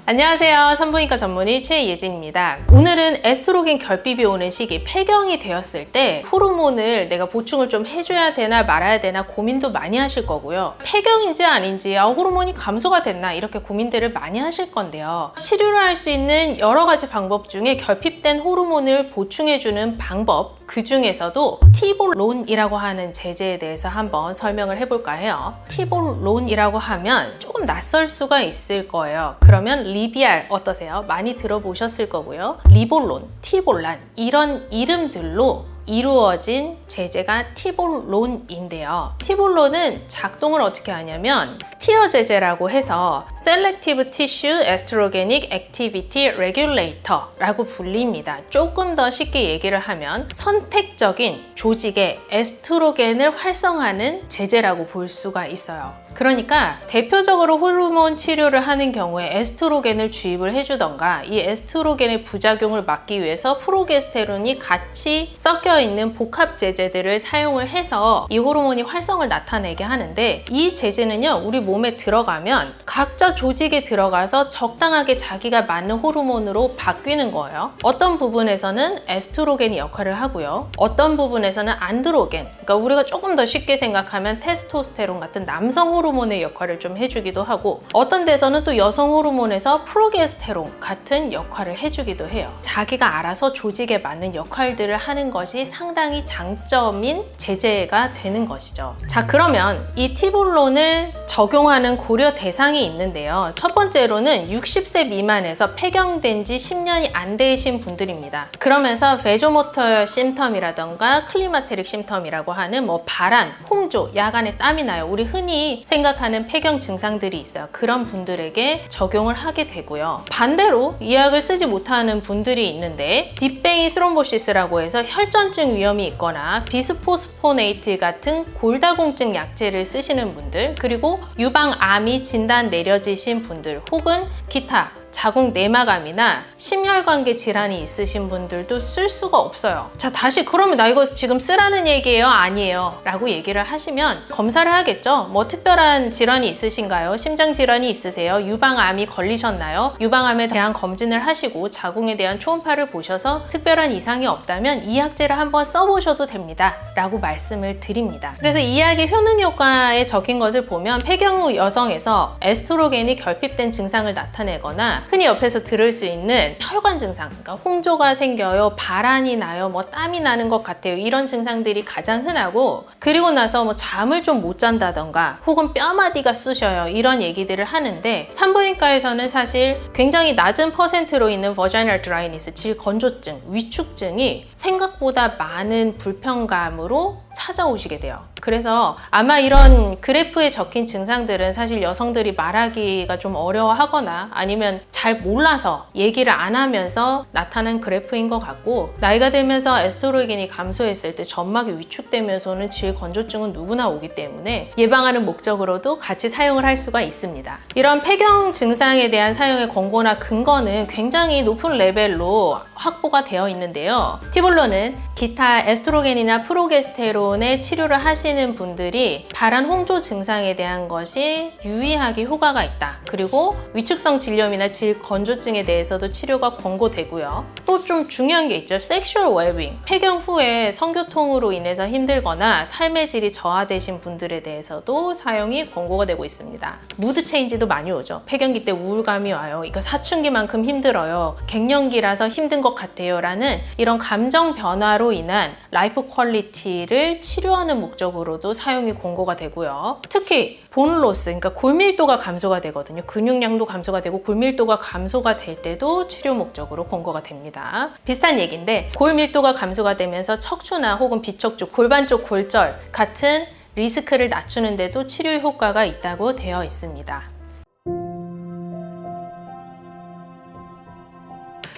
안녕하세요. 산부인과 전문의 최예진입니다. 오늘은 에스트로겐 결핍이 오는 시기, 폐경이 되었을 때 호르몬을 내가 보충을 좀 해줘야 되나 말아야 되나 고민도 많이 하실 거고요. 폐경인지 아닌지 호르몬이 감소가 됐나 이렇게 고민들을 많이 하실 건데요. 치료를 할 수 있는 여러 가지 방법 중에 결핍된 호르몬을 보충해주는 방법, 그 중에서도 티볼론이라고 하는 제제에 대해서 한번 설명을 해볼까 해요. 티볼론이라고 하면 조금 낯설 수가 있을 거예요. 그러면 리비알 어떠세요? 많이 들어보셨을 거고요. 리볼론, 티볼란 이런 이름들로 이루어진 제제가 티볼론인데요. 티볼론은 작동을 어떻게 하냐면 스티어 제제라고 해서 Selective Tissue Estrogenic Activity Regulator라고 불립니다. 조금 더 쉽게 얘기를 하면 선택적인 조직의 에스트로겐을 활성화하는 제제라고 볼 수가 있어요. 그러니까 대표적으로 호르몬 치료를 하는 경우에 에스트로겐을 주입을 해주던가 이 에스트로겐의 부작용을 막기 위해서 프로게스테론이 같이 섞여 있는 복합 제제들을 사용을 해서 이 호르몬이 활성을 나타내게 하는데, 이 제제는요 우리 몸에 들어가면 각자 조직에 들어가서 적당하게 자기가 맞는 호르몬으로 바뀌는 거예요. 어떤 부분에서는 에스트로겐이 역할을 하고요, 어떤 부분에서는 안드로겐, 그러니까 우리가 조금 더 쉽게 생각하면 테스토스테론 같은 남성 호르몬의 역할을 좀 해주기도 하고, 어떤 데서는 또 여성 호르몬에서 프로게스테론 같은 역할을 해주기도 해요. 자기가 알아서 조직에 맞는 역할들을 하는 것이 상당히 장점인 제제가 되는 것이죠. 자, 그러면 이 티볼론을 적용하는 고려 대상이 있는데요. 첫 번째로는 60세 미만에서 폐경된 지 10년이 안 되신 분들입니다. 그러면서 베조모터 심텀이라던가 클리마테릭 심텀이라고 하는 발한, 홍조, 야간에 땀이 나요. 우리 흔히 생각하는 폐경 증상들이 있어요. 그런 분들에게 적용을 하게 되고요. 반대로 이 약을 쓰지 못하는 분들이 있는데 딥베인 스롬보시스라고 해서 혈전증 위험이 있거나 비스포스포네이트 같은 골다공증 약제를 쓰시는 분들, 그리고 유방암이 진단 내려지신 분들, 혹은 기타 자궁 내막암이나 심혈관계 질환이 있으신 분들도 쓸 수가 없어요. 자, 다시 그러면 나 이거 지금 쓰라는 얘기예요? 아니에요? 라고 얘기를 하시면 검사를 하겠죠. 특별한 질환이 있으신가요? 심장 질환이 있으세요? 유방암이 걸리셨나요? 유방암에 대한 검진을 하시고 자궁에 대한 초음파를 보셔서 특별한 이상이 없다면 이 약제를 한번 써보셔도 됩니다 라고 말씀을 드립니다. 그래서 이 약의 효능 효과에 적힌 것을 보면 폐경 후 여성에서 에스트로겐이 결핍된 증상을 나타내거나 흔히 옆에서 들을 수 있는 혈관 증상, 그러니까 홍조가 생겨요, 발한이 나요, 땀이 나는 것 같아요, 이런 증상들이 가장 흔하고, 그리고 나서 잠을 좀 못 잔다던가 혹은 뼈마디가 쑤셔요, 이런 얘기들을 하는데, 산부인과에서는 사실 굉장히 낮은 퍼센트로 있는 버자이널 드라이니스, 질건조증, 위축증이 생각보다 많은 불편감으로 찾아오시게 돼요. 그래서 아마 이런 그래프에 적힌 증상들은 사실 여성들이 말하기가 좀 어려워하거나 아니면 잘 몰라서 얘기를 안 하면서 나타난 그래프인 것 같고, 나이가 들면서 에스트로겐이 감소했을 때 점막이 위축되면서는 질건조증은 누구나 오기 때문에 예방하는 목적으로도 같이 사용을 할 수가 있습니다. 이런 폐경 증상에 대한 사용의 권고나 근거는 굉장히 높은 레벨로 확보가 되어 있는데요. 티볼론은 기타 에스트로겐이나 프로게스테론의 치료를 하시는 분들이 발한 홍조 증상에 대한 것이 유의하게 효과가 있다. 그리고 위축성 질염이나 질건조증에 대해서도 치료가 권고되고요. 또 좀 중요한 게 있죠. 섹슈얼 웰빙. 폐경 후에 성교통으로 인해서 힘들거나 삶의 질이 저하되신 분들에 대해서도 사용이 권고가 되고 있습니다. 무드 체인지도 많이 오죠. 폐경기 때 우울감이 와요. 이거 사춘기만큼 힘들어요. 갱년기라서 힘든 것 같아요. 라는 이런 감정 변화로 인한 라이프 퀄리티를 치료하는 목적으로도 사용이 권고가 되고요. 특히 본 로스, 그러니까 골밀도가 감소가 되거든요. 근육량도 감소가 되고 골밀도가 감소가 될 때도 치료 목적으로 권고가 됩니다. 비슷한 얘기인데 골밀도가 감소가 되면서 척추나 혹은 비척추, 골반 쪽 골절 같은 리스크를 낮추는 데도 치료 효과가 있다고 되어 있습니다.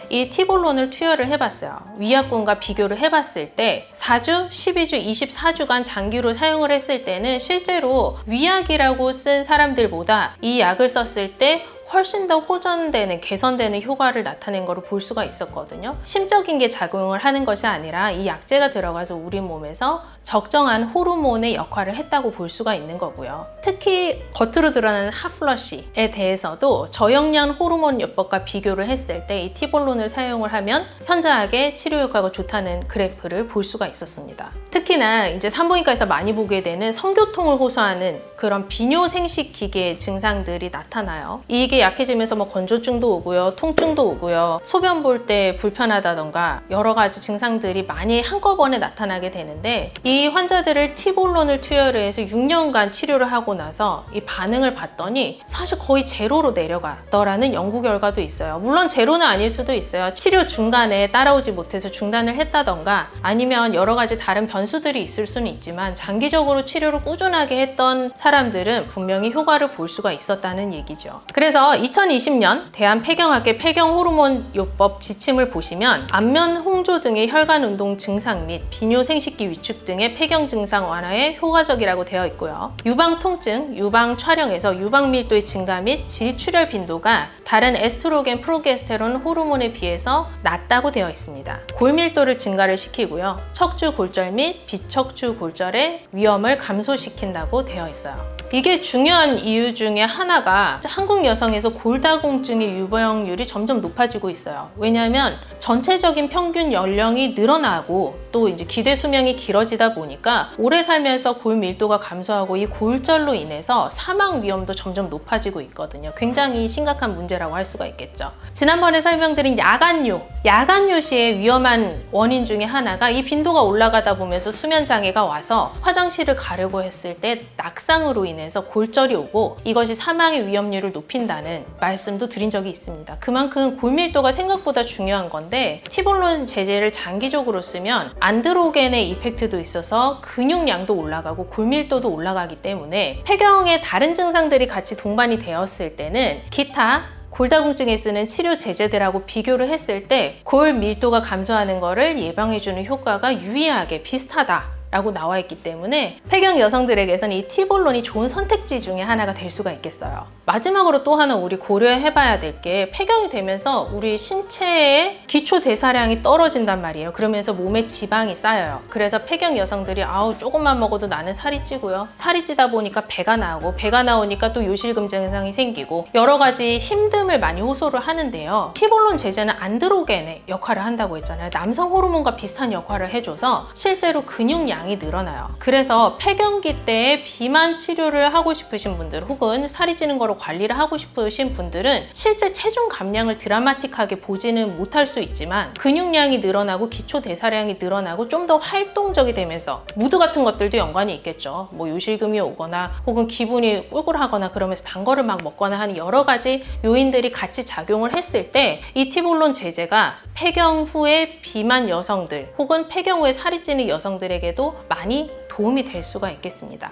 이 티볼론을 투여를 해봤어요. 위약군과 비교를 해봤을 때 4주, 12주, 24주간 장기로 사용을 했을 때는 실제로 위약이라고 쓴 사람들보다 이 약을 썼을 때 훨씬 더 호전되는, 개선되는 효과를 나타낸 거를 볼 수가 있었거든요. 심적인 게 작용을 하는 것이 아니라 이 약재가 들어가서 우리 몸에서 적정한 호르몬의 역할을 했다고 볼 수가 있는 거고요. 특히 겉으로 드러나는 핫플러시에 대해서도 저영양 호르몬 요법과 비교를 했을 때 이 티볼론을 사용을 하면 현저하게 치료 효과가 좋다는 그래프를 볼 수가 있었습니다. 특히나 이제 산부인과에서 많이 보게 되는 성교통을 호소하는 그런 비뇨 생식 기계의 증상들이 나타나요. 이게 약해지면서 뭐 건조증도 오고요, 통증도 오고요, 소변 볼 때 불편하다던가 여러 가지 증상들이 많이 한꺼번에 나타나게 되는데, 이 환자들을 티볼론을 투여를 해서 6년간 치료를 하고 나서 이 반응을 봤더니 사실 거의 제로로 내려가더라는 연구 결과도 있어요. 물론 제로는 아닐 수도 있어요. 치료 중간에 따라오지 못해서 중단을 했다던가 아니면 여러 가지 다른 변수들이 있을 수는 있지만, 장기적으로 치료를 꾸준하게 했던 사람들은 분명히 효과를 볼 수가 있었다는 얘기죠. 그래서 2020년 대한폐경학회 폐경호르몬요법 지침을 보시면 안면 홍조 등의 혈관 운동 증상 및 비뇨 생식기 위축 등의 폐경 증상 완화에 효과적이라고 되어 있고요. 유방 통증, 유방 촬영에서 유방 밀도의 증가 및 질출혈 빈도가 다른 에스트로겐, 프로게스테론 호르몬에 비해서 낮다고 되어 있습니다. 골 밀도를 증가를 시키고요. 척추 골절 및 비척추 골절의 위험을 감소시킨다고 되어 있어요. 이게 중요한 이유 중에 하나가 한국 여성에서 골다공증의 유병률이 점점 높아지고 있어요. 왜냐하면 전체적인 평균 연령이 늘어나고 또 이제 기대 수명이 길어지다 보니까 오래 살면서 골 밀도가 감소하고 이 골절로 인해서 사망 위험도 점점 높아지고 있거든요. 굉장히 심각한 문제라고 할 수가 있겠죠. 지난번에 설명드린 야간요 시의 위험한 원인 중에 하나가 이 빈도가 올라가다 보면서 수면 장애가 와서 화장실을 가려고 했을 때 낙상으로 인해서 골절이 오고 이것이 사망의 위험률을 높인다는 말씀도 드린 적이 있습니다. 그만큼 골 밀도가 생각보다 중요한 건데, 티볼론 제제를 장기적으로 쓰면 안드로겐의 이펙트도 있어서 근육량도 올라가고 골 밀도도 올라가기 때문에 폐경의 다른 증상들이 같이 동반이 되었을 때는 기타 골다공증에 쓰는 치료 제제들하고 비교를 했을 때 골 밀도가 감소하는 것을 예방해주는 효과가 유의하게 비슷하다 라고 나와 있기 때문에 폐경 여성들에게서는 이 티볼론이 좋은 선택지 중에 하나가 될 수가 있겠어요. 마지막으로 또 하나 우리 고려해 봐야 될 게, 폐경이 되면서 우리 신체의 기초 대사량이 떨어진단 말이에요. 그러면서 몸에 지방이 쌓여요. 그래서 폐경 여성들이 조금만 먹어도 나는 살이 찌고요. 살이 찌다 보니까 배가 나오고, 배가 나오니까 또 요실금 증상이 생기고 여러 가지 힘듦을 많이 호소를 하는데요. 티볼론 제제는 안드로겐의 역할을 한다고 했잖아요. 남성 호르몬과 비슷한 역할을 해줘서 실제로 근육량이 늘어나요. 그래서 폐경기 때에 비만 치료를 하고 싶으신 분들, 혹은 살이 찌는 거로 관리를 하고 싶으신 분들은 실제 체중 감량을 드라마틱하게 보지는 못할 수 있지만 근육량이 늘어나고 기초 대사량이 늘어나고 좀 더 활동적이 되면서 무드 같은 것들도 연관이 있겠죠. 뭐 요실금이 오거나 혹은 기분이 꿀꿀하거나 그러면서 단 거를 막 먹거나 하는 여러 가지 요인들이 같이 작용을 했을 때 이 티볼론 제제가 폐경 후에 비만 여성들 혹은 폐경 후에 살이 찌는 여성들에게도 많이 도움이 될 수가 있겠습니다.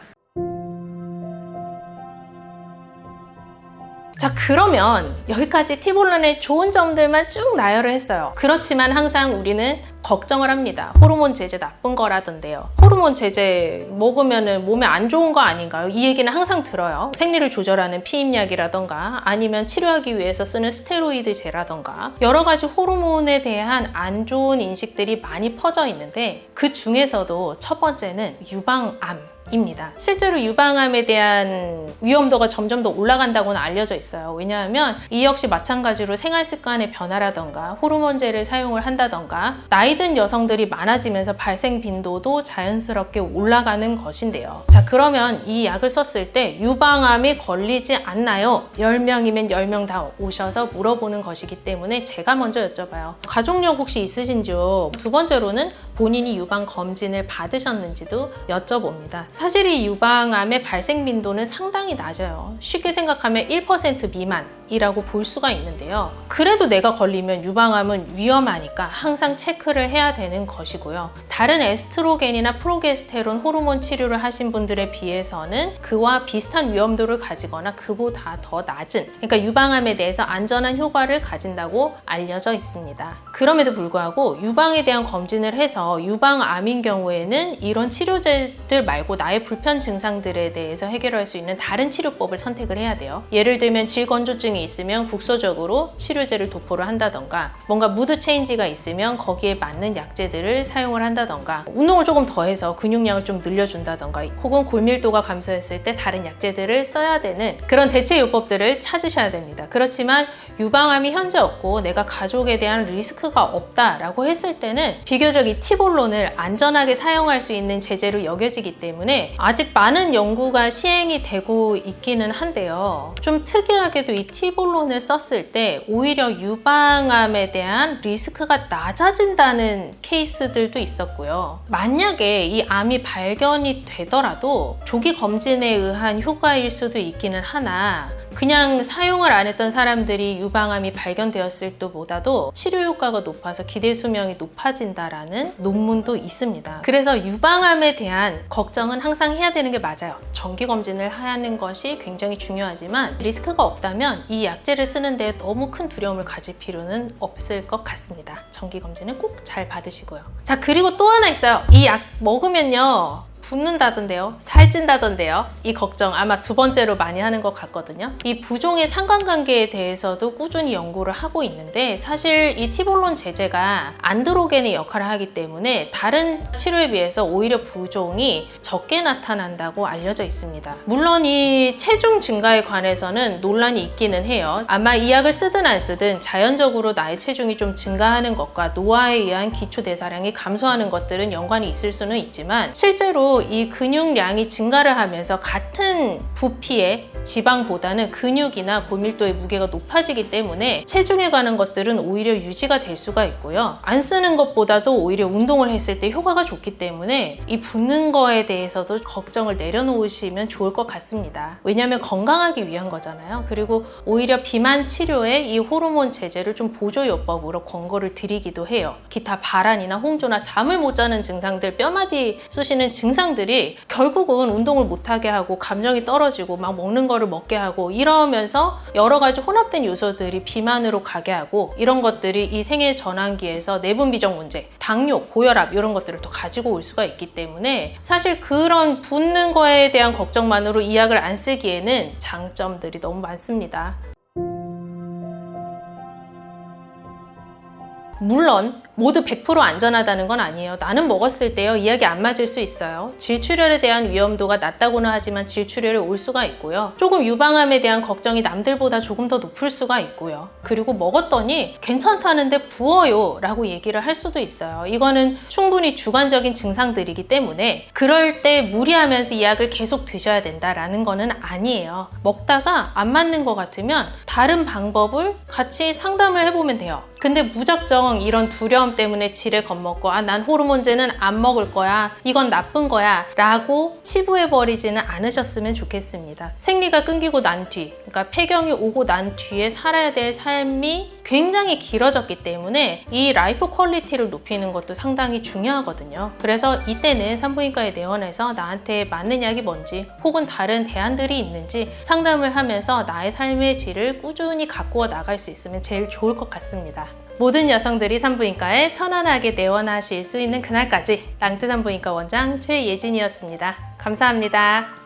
자, 그러면 여기까지 티볼론의 좋은 점들만 쭉 나열을 했어요. 그렇지만 항상 우리는 걱정을 합니다. 호르몬 제제 나쁜 거라던데요. 호르몬 제제 먹으면 몸에 안 좋은 거 아닌가요? 이 얘기는 항상 들어요. 생리를 조절하는 피임약이라던가 아니면 치료하기 위해서 쓰는 스테로이드제라던가 여러 가지 호르몬에 대한 안 좋은 인식들이 많이 퍼져 있는데, 그 중에서도 첫 번째는 유방암 입니다. 실제로 유방암에 대한 위험도가 점점 더 올라간다고는 알려져 있어요. 왜냐하면 이 역시 마찬가지로 생활 습관의 변화라던가 호르몬제를 사용을 한다던가 나이 든 여성들이 많아지면서 발생 빈도도 자연스럽게 올라가는 것인데요. 자, 그러면 이 약을 썼을 때 유방암이 걸리지 않나요? 10명이면 10명 다 오셔서 물어보는 것이기 때문에 제가 먼저 여쭤봐요. 가족력 혹시 있으신지요? 두 번째로는 본인이 유방 검진을 받으셨는지도 여쭤봅니다. 사실 이 유방암의 발생 빈도는 상당히 낮아요. 쉽게 생각하면 1% 미만이라고 볼 수가 있는데요. 그래도 내가 걸리면 유방암은 위험하니까 항상 체크를 해야 되는 것이고요. 다른 에스트로겐이나 프로게스테론 호르몬 치료를 하신 분들에 비해서는 그와 비슷한 위험도를 가지거나 그보다 더 낮은, 그러니까 유방암에 대해서 안전한 효과를 가진다고 알려져 있습니다. 그럼에도 불구하고 유방에 대한 검진을 해서 그래서 유방암인 경우에는 이런 치료제들 말고 나의 불편 증상들에 대해서 해결할 수 있는 다른 치료법을 선택을 해야 돼요. 예를 들면 질건조증이 있으면 국소적으로 치료제를 도포를 한다던가, 뭔가 무드 체인지가 있으면 거기에 맞는 약제들을 사용을 한다던가, 운동을 조금 더 해서 근육량을 좀 늘려준다던가, 혹은 골밀도가 감소했을 때 다른 약제들을 써야 되는 그런 대체 요법들을 찾으셔야 됩니다. 그렇지만 유방암이 현재 없고 내가 가족에 대한 리스크가 없다라고 했을 때는 비교적 이 티볼론을 안전하게 사용할 수 있는 제재로 여겨지기 때문에 아직 많은 연구가 시행이 되고 있기는 한데요. 좀 특이하게도 이 티볼론을 썼을 때 오히려 유방암에 대한 리스크가 낮아진다는 케이스들도 있었고요. 만약에 이 암이 발견이 되더라도 조기 검진에 의한 효과일 수도 있기는 하나, 그냥 사용을 안 했던 사람들이 유방암이 발견되었을 때보다도 치료 효과가 높아서 기대 수명이 높아진다라는 논문도 있습니다. 그래서 유방암에 대한 걱정은 항상 해야 되는 게 맞아요. 정기 검진을 하는 것이 굉장히 중요하지만 리스크가 없다면 이 약제를 쓰는 데 너무 큰 두려움을 가질 필요는 없을 것 같습니다. 정기 검진은 꼭 잘 받으시고요. 자, 그리고 또 하나 있어요. 이 약 먹으면요, 붓는다던데요, 살찐다던데요. 이 걱정 아마 두 번째로 많이 하는 것 같거든요. 이 부종의 상관관계에 대해서도 꾸준히 연구를 하고 있는데, 사실 이 티볼론 제제가 안드로겐의 역할을 하기 때문에 다른 치료에 비해서 오히려 부종이 적게 나타난다고 알려져 있습니다. 물론 이 체중 증가에 관해서는 논란이 있기는 해요. 아마 이 약을 쓰든 안 쓰든 자연적으로 나의 체중이 좀 증가하는 것과 노화에 의한 기초 대사량이 감소하는 것들은 연관이 있을 수는 있지만, 실제로 이 근육량이 증가를 하면서 같은 부피의 지방보다는 근육이나 고밀도의 무게가 높아지기 때문에 체중에 관한 것들은 오히려 유지가 될 수가 있고요. 안 쓰는 것보다도 오히려 운동을 했을 때 효과가 좋기 때문에 이 붓는 거에 대해서도 걱정을 내려놓으시면 좋을 것 같습니다. 왜냐하면 건강하기 위한 거잖아요. 그리고 오히려 비만 치료에 이 호르몬 제제를 좀 보조요법으로 권고를 드리기도 해요. 기타 발한이나 홍조나 잠을 못 자는 증상들, 뼈마디 쑤시는 증상들이 결국은 운동을 못하게 하고 감정이 떨어지고 막 먹는 거를 먹게 하고 이러면서 여러 가지 혼합된 요소들이 비만으로 가게 하고, 이런 것들이 이 생애 전환기에서 내분 비정 문제, 당뇨, 고혈압 이런 것들을 또 가지고 올 수가 있기 때문에 사실 그런 붓는 거에 대한 걱정만으로 이 약을 안 쓰기에는 장점들이 너무 많습니다. 물론 모두 100% 안전하다는 건 아니에요. 나는 먹었을 때요, 이 약이 안 맞을 수 있어요. 질출혈에 대한 위험도가 낮다고는 하지만 질출혈이 올 수가 있고요. 조금 유방암에 대한 걱정이 남들보다 조금 더 높을 수가 있고요. 그리고 먹었더니 괜찮다는데 부어요 라고 얘기를 할 수도 있어요. 이거는 충분히 주관적인 증상들이기 때문에 그럴 때 무리하면서 이 약을 계속 드셔야 된다라는 거는 아니에요. 먹다가 안 맞는 것 같으면 다른 방법을 같이 상담을 해보면 돼요. 근데 무작정 이런 두려움 때문에 지레 겁먹고 난 호르몬제는 안 먹을 거야, 이건 나쁜 거야 라고 치부해버리지는 않으셨으면 좋겠습니다. 생리가 끊기고 난 뒤, 그러니까 폐경이 오고 난 뒤에 살아야 될 삶이 굉장히 길어졌기 때문에 이 라이프 퀄리티를 높이는 것도 상당히 중요하거든요. 그래서 이때는 산부인과에 내원해서 나한테 맞는 약이 뭔지 혹은 다른 대안들이 있는지 상담을 하면서 나의 삶의 질을 꾸준히 가꾸어 나갈 수 있으면 제일 좋을 것 같습니다. 모든 여성들이 산부인과에 편안하게 내원하실 수 있는 그날까지 랑트 산부인과 원장 최예진이었습니다. 감사합니다.